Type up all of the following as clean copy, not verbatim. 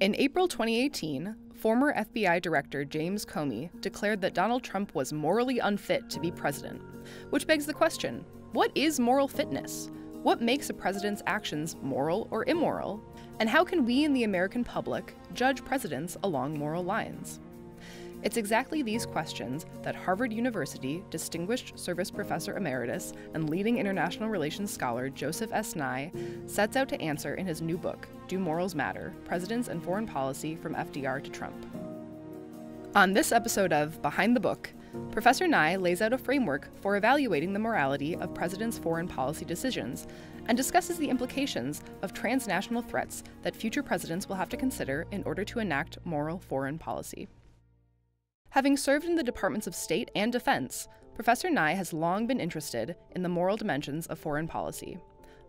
In April 2018, former FBI Director James Comey declared that Donald Trump was morally unfit to be president, which begs the question, what is moral fitness? What makes a president's actions moral or immoral? And how can we in the American public judge presidents along moral lines? It's exactly these questions that Harvard University Distinguished Service Professor Emeritus and leading international relations scholar Joseph S. Nye sets out to answer in his new book, Do Morals Matter? Presidents and Foreign Policy from FDR to Trump. On this episode of Behind the Book, Professor Nye lays out a framework for evaluating the morality of presidents' foreign policy decisions and discusses the implications of transnational threats that future presidents will have to consider in order to enact moral foreign policy. Having served in the Departments of State and Defense, Professor Nye has long been interested in the moral dimensions of foreign policy.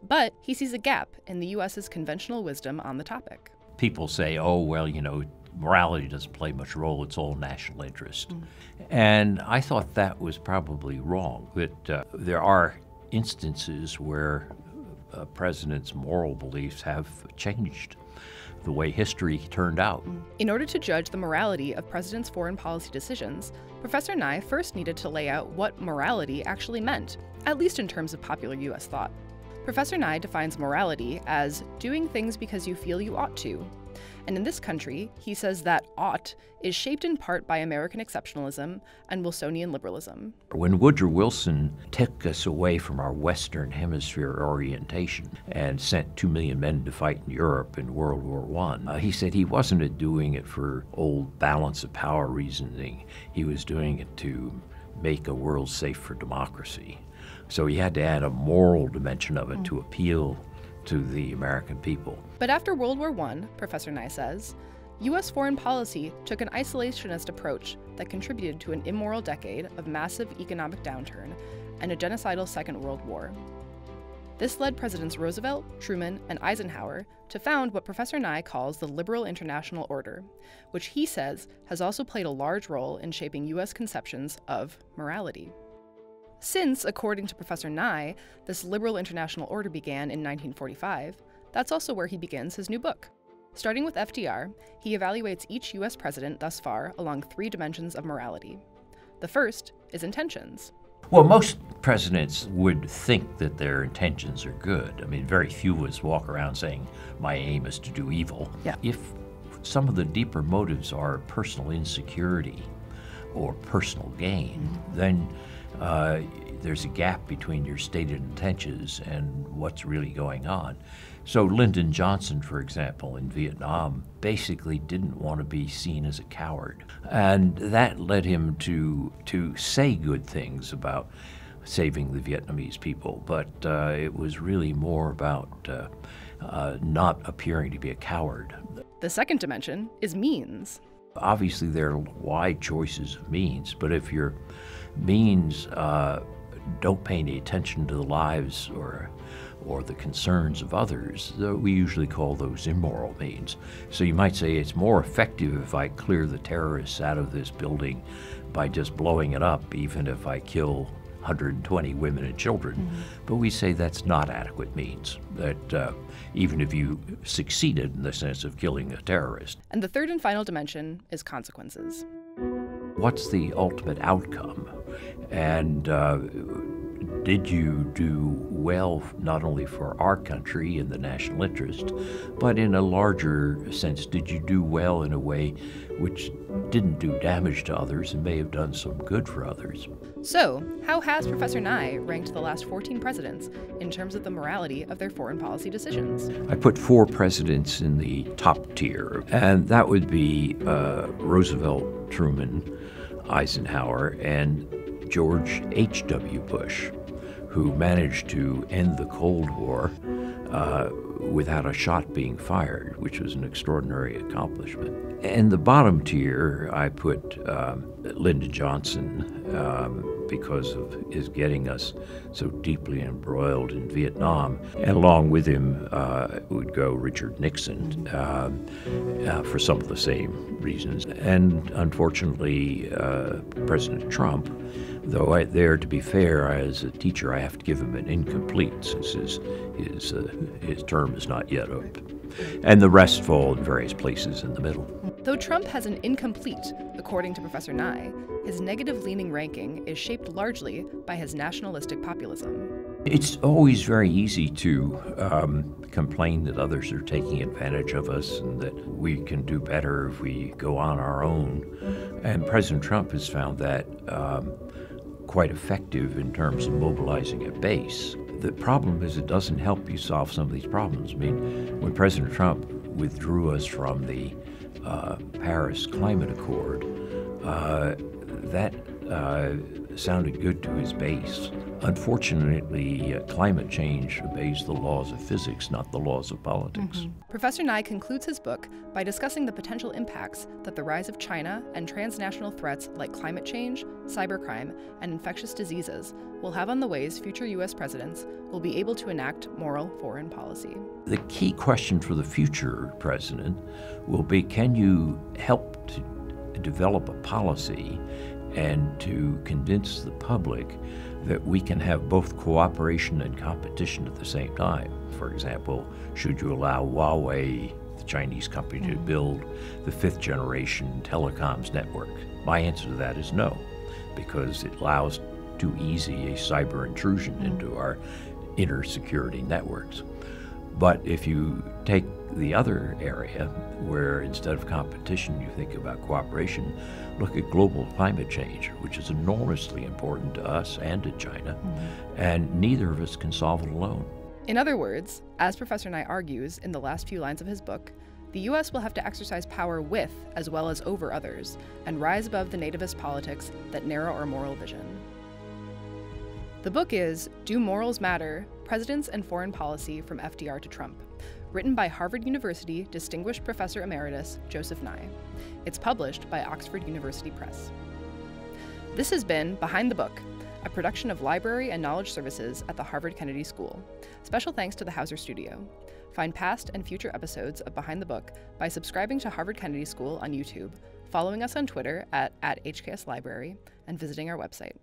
But he sees a gap in the U.S.'s conventional wisdom on the topic. People say, oh, well, morality doesn't play much role, it's all national interest. And I thought that was probably wrong, that there are instances where a president's moral beliefs have changed the way history turned out. In order to judge the morality of presidents' foreign policy decisions, Professor Nye first needed to lay out what morality actually meant, at least in terms of popular U.S. thought. Professor Nye defines morality as doing things because you feel you ought to. And in this country, he says that ought is shaped in part by American exceptionalism and Wilsonian liberalism. When Woodrow Wilson took us away from our Western Hemisphere orientation and sent 2 million men to fight in Europe in World War I, he said he wasn't doing it for old balance of power reasoning. He was doing it to make a world safe for democracy. So he had to add a moral dimension of it to appeal to the American people. But after World War I, Professor Nye says, U.S. foreign policy took an isolationist approach that contributed to an immoral decade of massive economic downturn and a genocidal Second World War. This led Presidents Roosevelt, Truman, and Eisenhower to found what Professor Nye calls the liberal international order, which he says has also played a large role in shaping U.S. conceptions of morality. Since, according to Professor Nye, this liberal international order began in 1945, that's also where he begins his new book. Starting with FDR, he evaluates each U.S. president thus far along 3 dimensions of morality. The first is intentions. Well, most presidents would think that their intentions are good. I mean, very few of us walk around saying, my aim is to do evil. Yeah. If some of the deeper motives are personal insecurity or personal gain, then there's a gap between your stated intentions and what's really going on. So Lyndon Johnson, for example, in Vietnam, basically didn't want to be seen as a coward. And that led him to say good things about saving the Vietnamese people, but it was really more about not appearing to be a coward. The second dimension is means. Obviously, there are wide choices of means, but if your means don't pay any attention to the lives or the concerns of others, we usually call those immoral means. So you might say it's more effective if I clear the terrorists out of this building by just blowing it up, even if I kill 120 women and children. But we say that's not adequate means, that even if you succeeded in the sense of killing a terrorist. And the third and final dimension is consequences. What's the ultimate outcome? And did you do well not only for our country and the national interest, but in a larger sense, did you do well in a way which didn't do damage to others and may have done some good for others? So, how has Professor Nye ranked the last 14 presidents in terms of the morality of their foreign policy decisions? I put 4 presidents in the top tier, and that would be Roosevelt, Truman, Eisenhower, and George H.W. Bush, who managed to end the Cold War without a shot being fired, which was an extraordinary accomplishment. And the bottom tier, I put Lyndon Johnson because of his getting us so deeply embroiled in Vietnam. And along with him would go Richard Nixon for some of the same reasons. And unfortunately, President Trump, though there, to be fair, as a teacher, I have to give him an incomplete since his term is not yet up. And the rest fall in various places in the middle. Though Trump has an incomplete, according to Professor Nye, his negative-leaning ranking is shaped largely by his nationalistic populism. It's always very easy to complain that others are taking advantage of us and that we can do better if we go on our own. And President Trump has found that quite effective in terms of mobilizing a base. The problem is it doesn't help you solve some of these problems. I mean, when President Trump withdrew us from the Paris Climate Accord, that sounded good to his base. Unfortunately, climate change obeys the laws of physics, not the laws of politics. Professor Nye concludes his book by discussing the potential impacts that the rise of China and transnational threats like climate change, cybercrime, and infectious diseases will have on the ways future U.S. presidents will be able to enact moral foreign policy. The key question for the future president will be, can you help to develop a policy and to convince the public that we can have both cooperation and competition at the same time? For example, should you allow Huawei, the Chinese company, to build the 5th generation telecoms network? My answer to that is no, because it allows too easy a cyber intrusion into our inner security networks. But if you take the other area, where instead of competition you think about cooperation, look at global climate change, which is enormously important to us and to China, and neither of us can solve it alone. In other words, as Professor Nye argues in the last few lines of his book, the U.S. will have to exercise power with as well as over others, and rise above the nativist politics that narrow our moral vision. The book is Do Morals Matter? Presidents and Foreign Policy from FDR to Trump, written by Harvard University Distinguished Professor Emeritus Joseph Nye. It's published by Oxford University Press. This has been Behind the Book, a production of Library and Knowledge Services at the Harvard Kennedy School. Special thanks to the Hauser Studio. Find past and future episodes of Behind the Book by subscribing to Harvard Kennedy School on YouTube, following us on Twitter at HKS Library, and visiting our website.